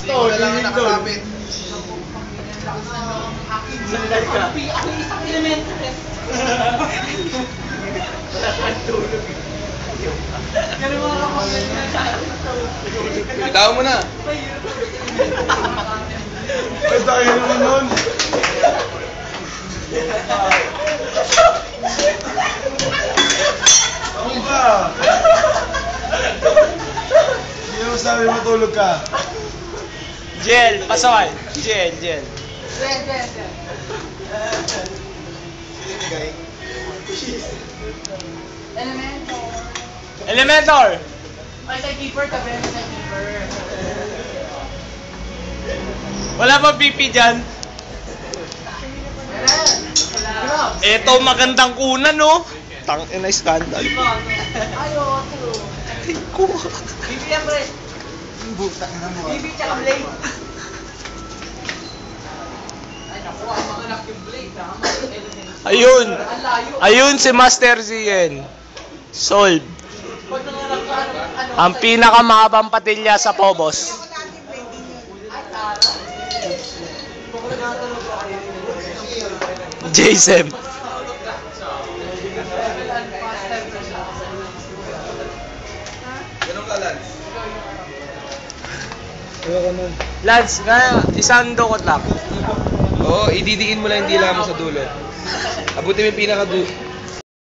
Ito, lang nakakapit. Ako isang elemento rin. Wala kang tulog. Ganun mga kapatid na siya. Bitaw mo na. Ay, tayo naman nun. Ako ba? Hindi mo sabi matulog ka. Jel, pasawal. Jel. Elementor. Ay, sa keeper ka, pero sa keeper. Wala ba PP dyan? Eto, magandang kunan, no? Tangina, scandal. Ayo, true. Ko. Bibi yan, pre. Bibi tsaka blade. Ay, naku, ang mga anak yung blade, ha? Ayun. Ang layo. Ayun si Master Zien. Solve. Pag nanganak ka, ano? Ang pinakamahabang patilya sa Pobos. Jason. Ganun ka, Lance. Lance, isang dukot lang. Oo, ididiin mo lang yung dila mo sa dulo. Abutin mo yung pinaka